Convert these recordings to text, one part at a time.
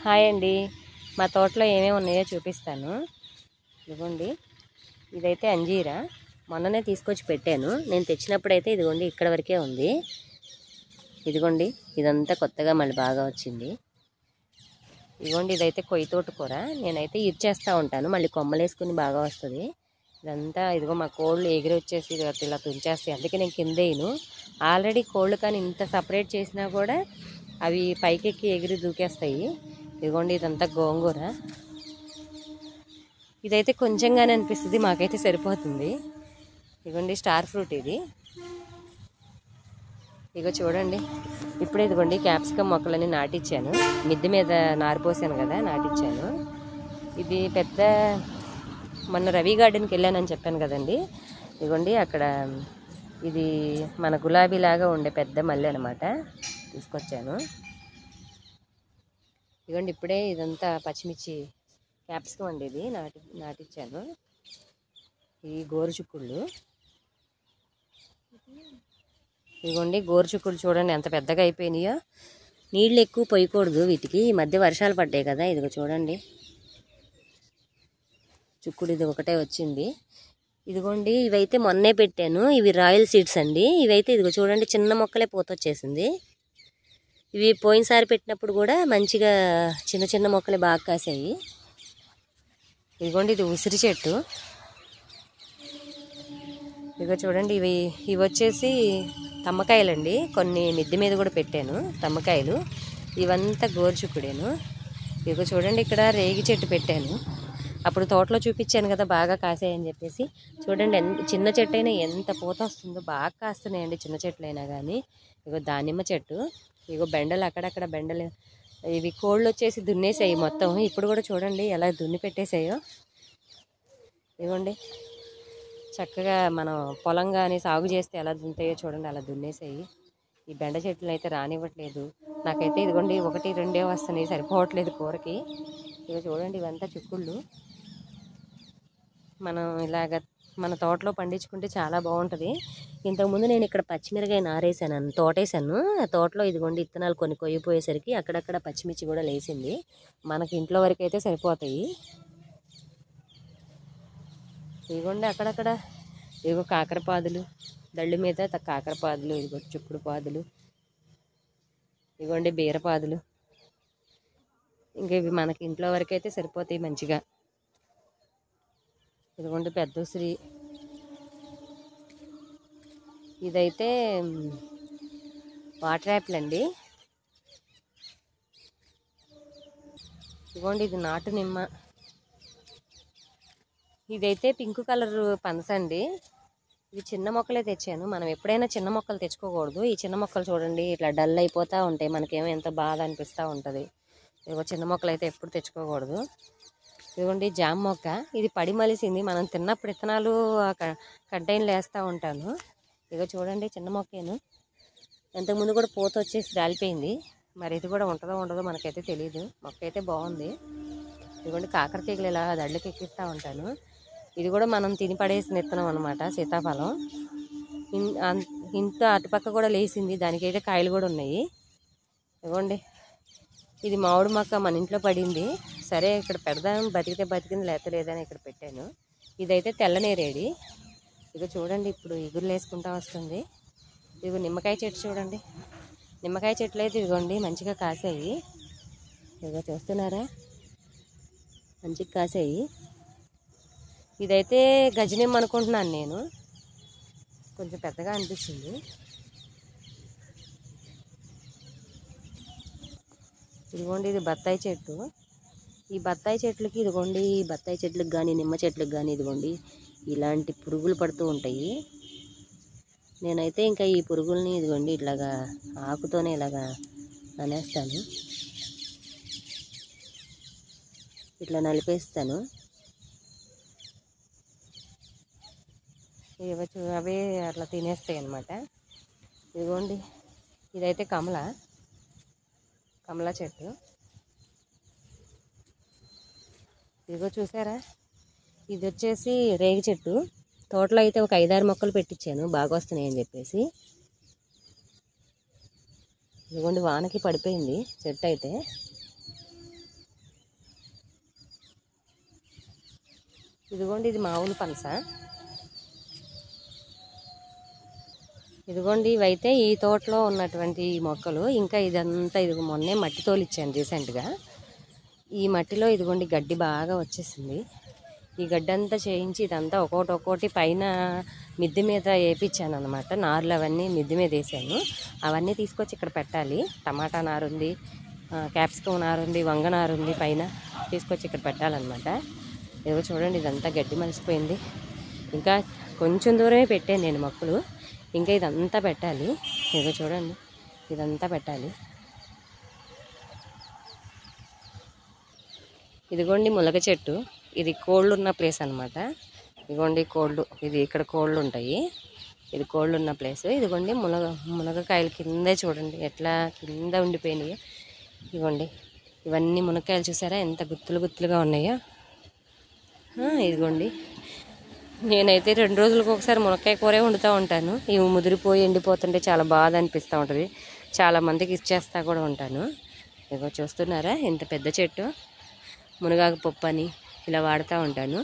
Hi అండి, మా తోటలో ఏమేమి ఉన్నాయో చూపిస్తాను. ఇదిగోండి, ఇదైతే అంజీరా. మొన్ననే తీసుకొచ్చి పెట్టాను. నేను తెచ్చినప్పుడైతే ఇదిగోండి ఇక్కడ వరకే ఉంది. ఇదిగోండి, ఇదంతా కొత్తగా మళ్ళీ బాగా వచ్చింది. ఇదిగోండి, ఇదైతే కొయ్య తోటకూర. నేనైతే ఇచ్చేస్తూ ఉంటాను, మళ్ళీ కొమ్మలేసుకుని బాగా వస్తుంది. ఇదంతా ఇదిగో మా కోళ్ళు ఎగిరి వచ్చేసి ఇలా తుంచేస్తాయి, అందుకే నేను కిందేయను. ఆల్రెడీ కోళ్ళు కానీ ఇంత సపరేట్ చేసినా కూడా అవి పైకెక్కి ఎగిరి దూకేస్తాయి. ఇదిగోండి, ఇదంతా గోంగూర. ఇదైతే కొంచెంగానే అనిపిస్తుంది, మాకైతే సరిపోతుంది. ఇదిగోండి స్టార్ ఫ్రూట్ ఇది. ఇగో చూడండి, ఇప్పుడే ఇదిగోండి క్యాప్సికమ్ మొక్కలని నాటిచ్చాను. మిద్దె మీద నారిపోసాను కదా, నాటిచ్చాను. ఇది పెద్ద మొన్న రవి గార్డెన్కి వెళ్ళానని చెప్పాను కదండి. ఇదిగోండి అక్కడ ఇది మన గులాబీలాగా ఉండే పెద్ద మల్లె అనమాట, తీసుకొచ్చాను. ఇదిగోండి ఇప్పుడే ఇదంతా పచ్చిమిర్చి క్యాప్సికం అండి, ఇది నాటిచ్చాను. ఈ గోరుచుక్కుళ్ళు. ఇదిగోండి గోరుచుక్కుళ్ళు చూడండి ఎంత పెద్దగా అయిపోయినాయో. నీళ్ళు ఎక్కువ పోయకూడదు వీటికి, ఈ మధ్య వర్షాలు పడ్డాయి కదా. ఇదిగో చూడండి, చుక్కుడు ఇది ఒకటే వచ్చింది. ఇదిగోండి ఇవైతే మొన్నే పెట్టాను, ఇవి రాయల్ సీడ్స్ అండి. ఇవైతే ఇదిగో చూడండి చిన్న మొక్కలే పోతొచ్చేసింది. ఇవి పోయినసారి పెట్టినప్పుడు కూడా మంచిగా చిన్న చిన్న మొక్కలే బాగా కాసాయి. ఇదిగోండి ఇది ఉసిరి చెట్టు. ఇదిగో చూడండి, ఇవి వచ్చేసి తమ్మకాయలండి. కొన్ని మిద్దె మీద కూడా పెట్టాను తమ్మకాయలు. ఇవంతా గోరుచుక్కుడేను. ఇదిగో చూడండి, ఇక్కడ రేగి చెట్టు పెట్టాను. అప్పుడు తోటలో చూపించాను కదా బాగా కాసాయని చెప్పేసి. చూడండి చిన్న చెట్టు అయినా ఎంత పూత వస్తుందో, బాగా కాస్తున్నాయండి చిన్న చెట్లు అయినా కానీ. ఇగో దానిమ్మ చెట్టు. ఇగో బెండలు, అక్కడక్కడ బెండలు. ఇవి కోళ్ళు వచ్చేసి దున్నేసాయి మొత్తం. ఇప్పుడు కూడా చూడండి ఎలా దున్ని పెట్టేసాయో. ఇదిగోండి చక్కగా మనం పొలం కానీ సాగు చేస్తే ఎలా దున్నుతాయో చూడండి, అలా దున్నేసాయి. ఈ బెండ చెట్లు అయితే రానివ్వట్లేదు నాకైతే. ఇదిగోండి 1-2 వస్తున్నాయి, సరిపోవట్లేదు కూరకి. ఇక చూడండి ఇవంతా చుక్కుళ్ళు. మనం ఇలాగ మన తోటలో పండించుకుంటే చాలా బాగుంటుంది. ఇంతకుముందు నేను ఇక్కడ పచ్చిమిరకాయ నారేసాను, తోటేసాను. ఆ తోటలో ఇదిగోండి ఇత్తనాలు కొన్ని కొయ్యిపోయేసరికి అక్కడక్కడ పచ్చిమిర్చి కూడా లేసింది. మనకి ఇంట్లో వరకు అయితే సరిపోతాయి. ఇదిగోండి అక్కడక్కడ ఇదిగో కాకరపాదులు, దళ్ళు మీద కాకరపాదులు, ఇదిగో చుక్కుడు పాదులు, ఇదిగోండి బీరపాదులు. ఇంకా ఇవి మనకి ఇంట్లో వరకు అయితే సరిపోతాయి మంచిగా. ఇదిగోండి పెద్ద ఉసిరి. ఇదైతే వాటర్ యాపిల్ అండి. ఇదిగోండి ఇది నాటు నిమ్మ. ఇదైతే పింక్ కలర్ పనస అండి. ఇవి చిన్న మొక్కలే తెచ్చాను. మనం ఎప్పుడైనా చిన్న మొక్కలు తెచ్చుకోకూడదు. ఈ చిన్న మొక్కలు చూడండి ఇట్లా డల్ అయిపోతూ ఉంటాయి, మనకేమో ఎంత బాధ అనిపిస్తూ ఉంటుంది. ఇదిగో చిన్న మొక్కలు అయితే ఎప్పుడు తెచ్చుకోకూడదు. ఇదిగోండి జామ మొక్క. ఇది పడి మలిసింది, మనం తిన్నప్పుడు విత్తనాలు కంటైనర్లు వేస్తూ ఉంటాను. ఇదిగో చూడండి చిన్న మొక్కేను. ఇంతకుముందు కూడా పూత వచ్చేసి రాలిపోయింది. మరి ఇది కూడా ఉంటుందో ఉండదో మనకైతే తెలియదు. మొక్క అయితే బాగుంది. ఇదిగోండి కాకరతీగలు ఇలా దళ్ళకి ఎక్కిస్తూ ఉంటాను. ఇది కూడా మనం తిని పడేసిన విత్తనం అనమాట, సీతాఫలం. ఇంత అటుపక్క కూడా లేచింది, దానికైతే కాయలు కూడా ఉన్నాయి. ఇదిగోండి ఇది మామిడి మొక్క మన ఇంట్లో పడింది. సరే ఇక్కడ పెడదాం, బతికితే బతికింది, లేదని ఇక్కడ పెట్టాను. ఇదైతే తెల్లనేరేడి. ఇక చూడండి ఇప్పుడు ఇగురులు వేసుకుంటూ వస్తుంది. ఇదిగో నిమ్మకాయ చెట్టు చూడండి. నిమ్మకాయ చెట్లు అయితే ఇదిగోండి మంచిగా కాసాయి. ఇదిగో చూస్తున్నారా, మంచిగా కాసాయి. ఇదైతే గజనిమ్మ అనుకుంటున్నాను నేను, కొంచెం పెద్దగా అనిపిస్తుంది. ఇదిగోండి ఇది బత్తాయి చెట్టు. ఈ బత్తాయి చెట్లకి ఇదిగోండి, ఈ బత్తాయి చెట్లకు కానీ నిమ్మ చెట్లకు కానీ ఇదిగోండి ఇలాంటి పురుగులు పడుతూ ఉంటాయి. నేనైతే ఇంకా ఈ పురుగుల్ని ఇదిగోండి ఇట్లాగా ఆకుతోనే ఇలాగా అనేస్తాను, ఇట్లా నలిపేస్తాను. అవే అట్లా తినేస్తాయి అన్నమాట. ఇదిగోండి ఇదైతే కమల చెట్టు. ఇదిగో చూసారా, ఇది వచ్చేసి రేగి చెట్టు. తోటలో అయితే ఒక 5-6 మొక్కలు పెట్టించాను, బాగా వస్తున్నాయి అని చెప్పేసి. ఇదిగోండి వానకి పడిపోయింది చెట్టు అయితే. ఇదిగోండి ఇది మామూలు పనస. ఇదిగోండి ఇవైతే ఈ తోటలో ఉన్నటువంటి మొక్కలు. ఇంకా ఇదంతా ఇది మొన్నే మట్టి తోలిచ్చాను రీసెంట్గా. ఈ మట్టిలో ఇదిగోండి గడ్డి బాగా వచ్చేసింది. ఈ గడ్డి అంతా చేయించి ఇదంతా ఒక్కోటి పైన మిద్దె మీద వేయించాను అనమాట. నారులు అవన్నీ మిద్దె మీద వేసాను. అవన్నీ తీసుకొచ్చి ఇక్కడ పెట్టాలి. టమాటా నారు ఉంది, క్యాప్సికం నారు ఉంది, వంగ నారు ఉంది. పైన తీసుకొచ్చి ఇక్కడ పెట్టాలన్నమాట. ఏదో చూడండి ఇదంతా గడ్డి మలిసిపోయింది. ఇంకా కొంచెం దూరమే పెట్టాను నేను మొక్కలు. ఇంకా ఇదంతా పెట్టాలి. ఏదో చూడండి ఇదంతా పెట్టాలి. ఇదిగోండి మునగ చెట్టు. ఇది కోళ్ళు ఉన్న ప్లేస్ అనమాట. ఇదిగోండి కోళ్ళు, ఇది ఇక్కడ కోళ్ళు ఉంటాయి. ఇది కోళ్ళు ఉన్న ప్లేస్. ఇదిగోండి మునగకాయలు కిందే చూడండి ఎట్లా కింద ఉండిపోయినాయి. ఇదిగోండి ఇవన్నీ మునక్కాయలు చూసారా ఎంత గుత్తులుగా ఉన్నాయో. ఇదిగోండి నేనైతే 2 రోజులకు ఒకసారి మునక్కాయ కూరే వండుతూ ఉంటాను. ఇవి ముదిరిపోయి ఎండిపోతుంటే చాలా బాధ అనిపిస్తూ ఉంటుంది. చాలామందికి ఇచ్చేస్తా కూడా ఉంటాను. ఇదిగో చూస్తున్నారా ఎంత పెద్ద చెట్టు. మునగాకు పప్పు అని ఇలా వాడుతూ ఉంటాను.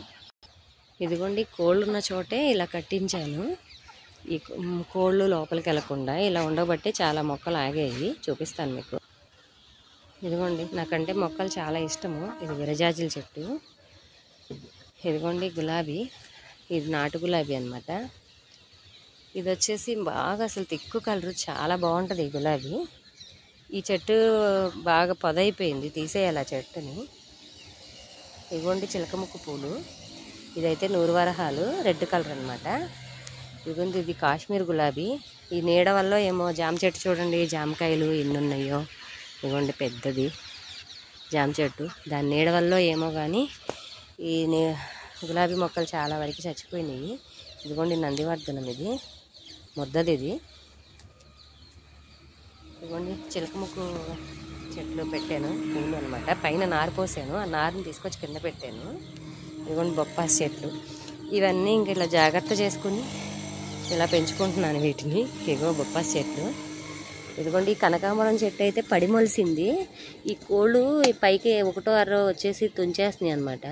ఇదిగోండి కోళ్ళు ఉన్న చోటే ఇలా కట్టించాను. ఈ కోళ్ళు లోపలికి వెళ్ళకుండా ఇలా ఉండబట్టి చాలా మొక్కలు ఆగాయి. చూపిస్తాను మీకు. ఇదిగోండి నాకంటే మొక్కలు చాలా ఇష్టము. ఇది విరజాజుల చెట్టు. ఇదిగోండి గులాబీ, ఇది నాటు గులాబీ అనమాట. ఇది వచ్చేసి బాగా అసలు తిక్కు కలరు, చాలా బాగుంటుంది ఈ గులాబీ. ఈ చెట్టు బాగా పొదైపోయింది, తీసేయాలి ఆ చెట్టుని. ఇదిగోండి చిలకముక్కు పూలు. ఇదైతే నూరువరహాలు, రెడ్ కలర్ అనమాట. ఇదిగోండి ఇది కాశ్మీర్ గులాబీ. ఈ నీడ వల్ల ఏమో జామ చెట్టు చూడండి జామకాయలు ఎన్ని ఉన్నాయో. ఇదిగోండి పెద్దది జామ చెట్టు. దాని నీడ వల్ల ఏమో కానీ ఈ గులాబీ మొక్కలు చాలా వరకు చచ్చిపోయినాయి. ఇదిగోండి నందివర్ధనం, ఇది ముద్దది. ఇది ఇదిగోండి చిలకముక్కు చెట్లు పెట్టాను పూలు అనమాట. పైన నారు పోసాను, ఆ నారుని తీసుకొచ్చి కింద పెట్టాను. ఇదిగోండి బొప్పాసి చెట్లు. ఇవన్నీ ఇంక ఇలా జాగ్రత్త చేసుకుని ఇలా పెంచుకుంటున్నాను వీటిని. ఇదిగో బొప్పాసి చెట్లు. ఇదిగోండి ఈ కనకాంబరం చెట్టు అయితే పడి మొలిసింది. ఈ కోళ్ళు పైకి 1, 6 వచ్చేసి తుంచేస్తున్నాయి అనమాట.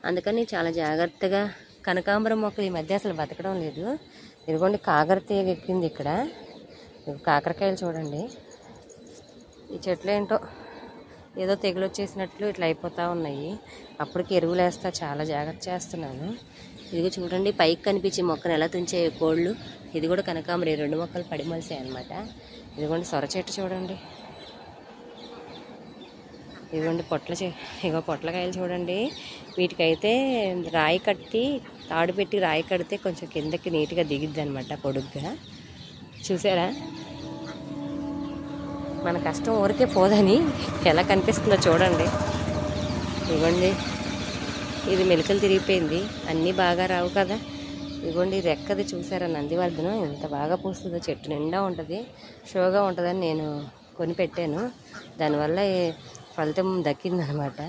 అందుకని చాలా జాగ్రత్తగా కనకాంబరం మొక్కలు ఈ మధ్య అసలు బతకడం లేదు. ఇదిగోండి కాకరతీగ ఎక్కింది ఇక్కడ. కాకరకాయలు చూడండి. ఈ చెట్లు ఏంటో ఏదో తెగులు వచ్చేసినట్లు ఇట్లా అయిపోతూ ఉన్నాయి. అప్పటికి ఎరువులు వేస్తా చాలా జాగ్రత్త చేస్తున్నాను. ఇదిగో చూడండి పైకి కనిపించే మొక్కను ఎలా తుంచాయి కోళ్ళు. ఇది కూడా కనకాంబరం, 2 మొక్కలు పడి మొలిసాయి అనమాట. ఇదిగోండి సొర చెట్టు చూడండి. ఇదిగోండి ఇగో పొట్లకాయలు చూడండి. వీటికైతే రాయి కట్టి తాడు పెట్టి రాయి కడితే కొంచెం కిందకి నీట్గా దిగిద్ది అనమాట, పొడుగ్గా. చూసారా మన కష్టం ఊరికే పోదని ఎలా కనిపిస్తుందో చూడండి. ఇదిగోండి ఇది మెలికలు తిరిగిపోయింది, అన్నీ బాగా రావు కదా. ఇదిగోండి రెక్కది చూసారా నందివర్ధనం ఎంత బాగా పూస్తుందో. చెట్టు నిండా ఉంటుంది, షోగా ఉంటుందని నేను కొని పెట్టాను. దానివల్ల ఫలితం దక్కిందనమాట.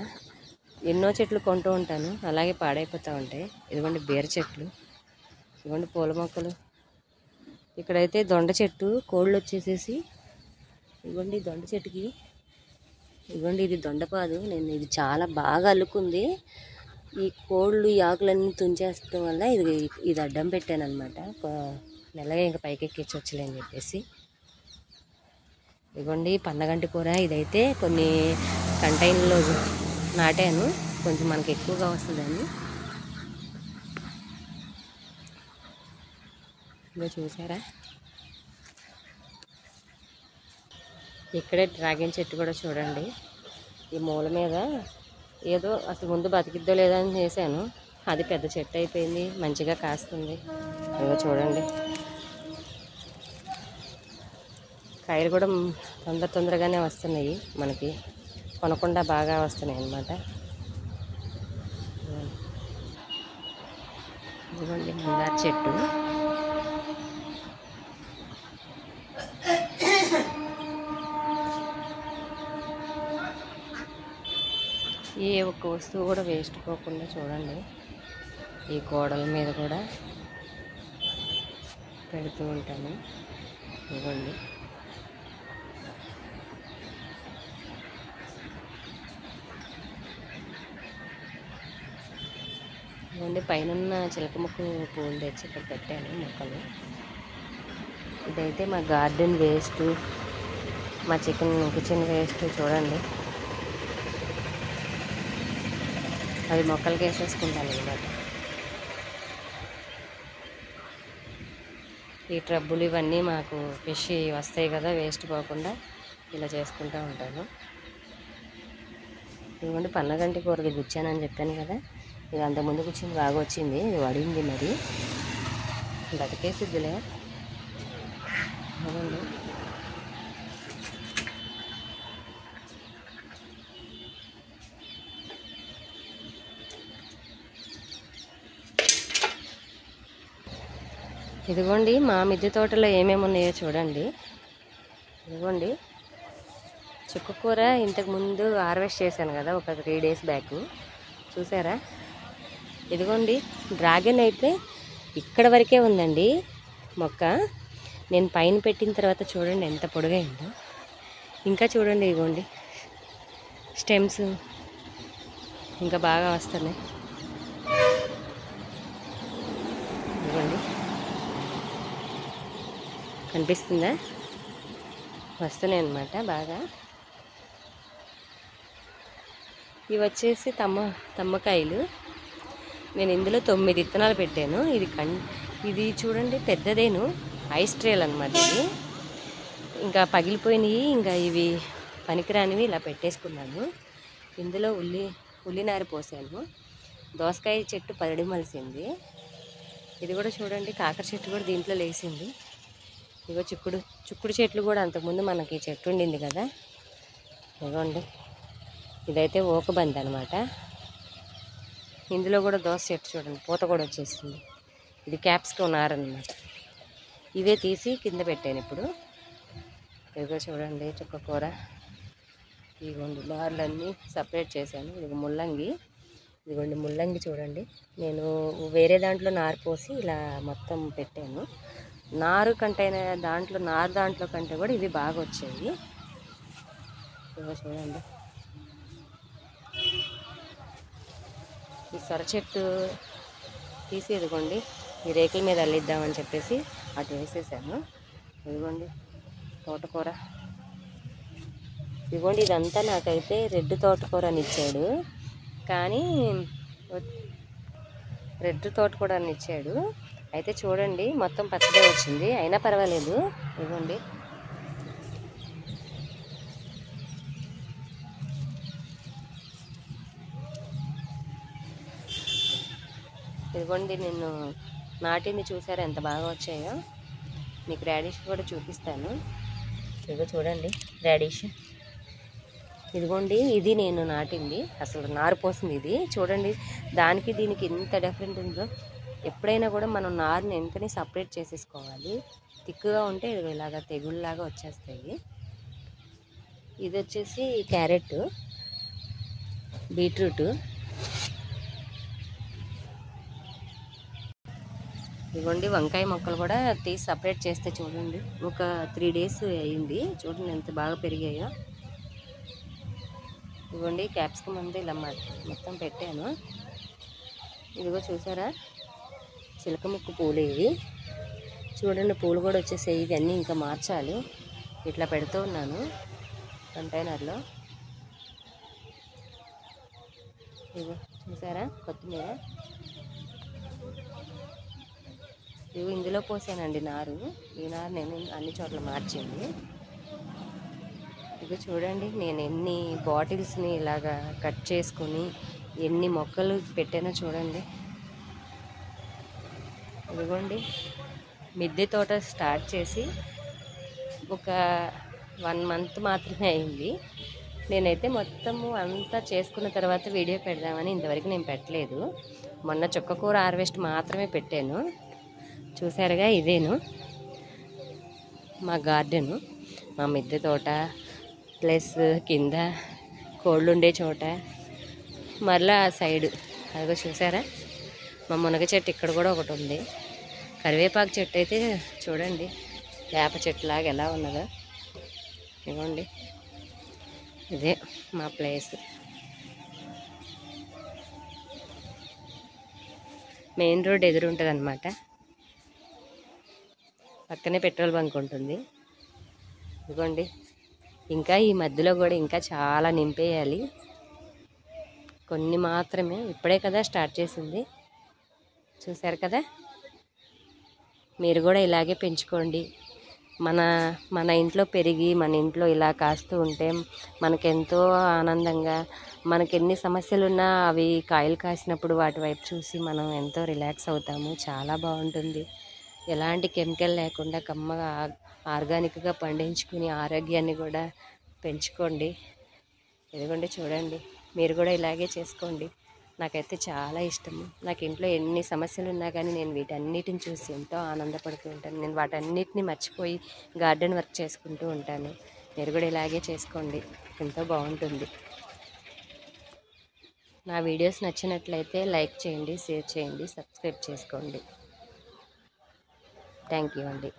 ఎన్నో చెట్లు కొంటూ ఉంటాను, అలాగే పాడైపోతూ ఉంటాయి. ఇదిగోండి బీర చెట్లు, ఇదిగోండి పూల మొక్కలు. ఇక్కడైతే దొండ చెట్టు కోళ్ళు వచ్చేసేసి, ఇదిగోండి దొండ చెట్టుకి, ఇదిగోండి ఇది దొండపాదు. ఇది చాలా బాగా అల్లుకుంది. ఈ కోళ్ళు ఈ ఆకులన్నీ తుంచేస్తడం వల్ల ఇది అడ్డం పెట్టాను అనమాట. మెల్లగా ఇంకా పైకి ఎక్కించవచ్చులే అని చెప్పేసి. ఇదిగోండి పందగంటి కూర. ఇదైతే కొన్ని కంటైనర్లో నాటాను, కొంచెం మనకి ఎక్కువగా వస్తుందని. ఇదో చూసారా ఇక్కడే డ్రాగన్ చెట్టు కూడా చూడండి. ఈ మూల మీద ఏదో అసలు ముందు బతికిద్దో లేదో అని చేశాను, అది పెద్ద చెట్టు అయిపోయింది, మంచిగా కాస్తుంది. ఏదో చూడండి కాయలు కూడా తొందరగానే వస్తున్నాయి, మనకి కొనకుండా బాగా వస్తున్నాయి అన్నమాట. ఇదిగోండి మందార చెట్టు. ఏ ఒక్క వస్తువు కూడా వేస్ట్ పోకుండా చూడండి. ఈ గోడల మీద కూడా పెడుతూ ఉంటాను. ఇదిగోండి ఇదిగోండి పైన చిలక ముక్కు పూలు తెచ్చి ఇక్కడ పెట్టాను మొక్కలు. ఇదైతే మా గార్డెన్ వేస్ట్, మా కిచెన్ వేస్ట్ చూడండి. అది మొక్కలకి వేసేసుకుంటాను అన్నమాట. ఈ ట్రబ్బులు ఇవన్నీ మాకు ఫిష్ వస్తాయి కదా, వేస్ట్ పోకుండా ఇలా చేసుకుంటూ ఉంటాను. ఇదిగోండి పన్నగంటి కూరది గుచ్చానని చెప్పాను కదా, ఇది అంతకుముందు కూర్చుంది బాగా వచ్చింది, ఇది వడింది మరి బతికేసిద్దిలే. అవునండి ఇదిగోండి మా మిద్దె తోటలో ఏమేమి ఉన్నాయో చూడండి. ఇదిగోండి చుక్కకూర ఇంతకుముందు హార్వెస్ట్ చేశాను కదా ఒక 3 days బ్యాక్, చూసారా? ఇదిగోండి డ్రాగన్ అయితే ఇక్కడ వరకే ఉందండి మొక్క. నేను పైన పెట్టిన తర్వాత చూడండి ఎంత పొడుగైందో. ఇంకా చూడండి ఇదిగోండి స్టెమ్స్ ఇంకా బాగా వస్తున్నాయి. ఇదిగోండి కనిపిస్తుందా? వస్తున్నాయి అన్నమాట బాగా. ఇవి వచ్చేసి తమ్మకాయలు. నేను ఇందులో 9 విత్తనాలు పెట్టాను. ఇది చూడండి పెద్దదేను, ఐస్ ట్రేల్ అనమాట ఇది. ఇంకా పగిలిపోయినాయి, ఇంకా ఇవి పనికిరానివి ఇలా పెట్టేసుకున్నాను. ఇందులో ఉల్లినార పోసాను. దోసకాయ చెట్టు పరడి మలిసింది. ఇది కూడా చూడండి కాకర చెట్టు కూడా దీంట్లో లేసింది. ఇగో చుక్కుడు చెట్లు కూడా అంతకుముందు మనకి చెట్టు ఉండింది కదా, ఇదిగోండి ఇదైతే ఓకబంది అనమాట. ఇందులో కూడా దోస చెట్టు చూడండి పూత కూడా వచ్చేసింది. ఇది క్యాప్సికం నారనమాట. ఇవే తీసి కింద పెట్టాను ఇప్పుడు. ఇదిగో చూడండి చుక్కకూర, ఇదిగోండి నార్లన్నీ సపరేట్ చేశాను. ఇది ముల్లంగి, ఇదిగోండి ముల్లంగి చూడండి. నేను వేరే దాంట్లో నారు పోసి ఇలా మొత్తం పెట్టాను. నారు దాంట్లో కంటే కూడా ఇవి బాగా వచ్చాయి. ఇదిగో చూడండి ఈ సొర చెట్టు తీసి ఇదిగోండి ఈ రేకుల మీద అల్లిద్దామని చెప్పేసి అటు వేసేసాను. ఇదిగోండి తోటకూర, ఇదిగోండి ఇదంతా నాకైతే రెడ్ తోటకూర అని ఇచ్చాడు, కానీ రెడ్ తోటకూర అని ఇచ్చాడు. అయితే చూడండి మొత్తం పచ్చడే వచ్చింది, అయినా పర్వాలేదు. ఇదిగోండి నేను నాటింది చూసారా ఎంత బాగా వచ్చాయో. మీకు రాడిష్ కూడా చూపిస్తాను. ఇదిగో చూడండి రాడిష్. ఇదిగోండి ఇది నేను నాటింది, అసలు నారు పోసింది ఇది. చూడండి దానికి దీనికి ఎంత డిఫరెంట్ ఉందో. ఎప్పుడైనా కూడా మనం నారుని వెంటనే సపరేట్ చేసేసుకోవాలి. తిక్కుగా ఉంటే ఇలాగా తెగుళ్ళలాగా వచ్చేస్తాయి. ఇది వచ్చేసి క్యారెట్, బీట్రూట్, ఇదిగోండి వంకాయ మొక్కలు కూడా తీసి సపరేట్ చేస్తే చూడండి ఒక 3 days అయ్యింది. చూడండి ఎంత బాగా పెరిగాయో. ఇదిగోండి క్యాప్సికం అంతా ఇలా మొత్తం పెట్టాను. ఇదిగో చూసారా చిలక ముక్కు పూలు ఇవి చూడండి, పూలు కూడా వచ్చేసాయి. ఇవన్నీ ఇంకా మార్చాలి. ఇట్లా పెడుతూ ఉన్నాను కంటైనర్లో. ఇదిగో చూసారా కొత్తిమీర, ఇవి ఇందులో పోసానండి నారు. ఈ నారు నేను అన్ని చోట్ల మార్చింది. ఇక చూడండి నేను ఎన్ని బాటిల్స్ని ఇలాగా కట్ చేసుకొని ఎన్ని మొక్కలు పెట్టానో చూడండి. ఇదిగోండి మిద్దె తోట స్టార్ట్ చేసి ఒక 1 month మాత్రమే అయింది. నేనైతే మొత్తము అంతా చేసుకున్న తర్వాత వీడియో పెడదామని ఇంతవరకు నేను పెట్టలేదు. మొన్న చుక్కకూర హార్వెస్ట్ మాత్రమే పెట్టాను. చూసారుగా ఇదేను మా గార్డెను, మా మిద్దె తోట ప్లస్ కింద కోళ్ళు ఉండే చోట, మరలా సైడు అదిగో చూసారా మా మునగ చెట్టు ఇక్కడ కూడా ఒకటి ఉంది. కరివేపాకు చెట్టు అయితే చూడండి వేప చెట్టులాగా ఎలా ఉన్నదో. ఇవ్వండి ఇదే మా ప్లేస్. మెయిన్ రోడ్ ఎదురు ఉంటుంది అనమాట. పక్కనే పెట్రోల్ బంక్ ఉంటుంది. ఇదిగోండి, ఇంకా ఈ మధ్యలో కూడా ఇంకా చాలా నింపేయాలి. కొన్ని మాత్రమే, ఇప్పుడే కదా స్టార్ట్ చేసింది. చూశారు కదా, మీరు కూడా ఇలాగే పెంచుకోండి. మన మన ఇంట్లో పెరిగి మన ఇంట్లో ఇలా కాస్తూ ఉంటే మనకెంతో ఆనందంగా, మనకెన్ని సమస్యలున్నా అవి కాయలు కాసినప్పుడు వాటి వైపు చూసి మనం ఎంతో రిలాక్స్ అవుతాము. చాలా బాగుంటుంది. ఎలాంటి కెమికల్ లేకుండా కమ్మగా ఆర్గానిక్గా పండించుకుని ఆరోగ్యాన్ని కూడా పెంచుకోండి. ఇదిగోండి చూడండి, మీరు కూడా ఇలాగే చేసుకోండి. నాకైతే చాలా ఇష్టము. నాకు ఇంట్లో ఎన్ని సమస్యలు ఉన్నా కానీ నేను వీటన్నిటిని చూసి ఎంతో ఆనందపడుతూ ఉంటాను. నేను వాటన్నిటిని మర్చిపోయి గార్డెన్ వర్క్ చేసుకుంటూ ఉంటాను. మీరు కూడా ఇలాగే చేసుకోండి, ఎంతో బాగుంటుంది. నా వీడియోస్ నచ్చినట్లయితే లైక్ చేయండి, షేర్ చేయండి, సబ్స్క్రైబ్ చేసుకోండి. థ్యాంక్ యూ అండి.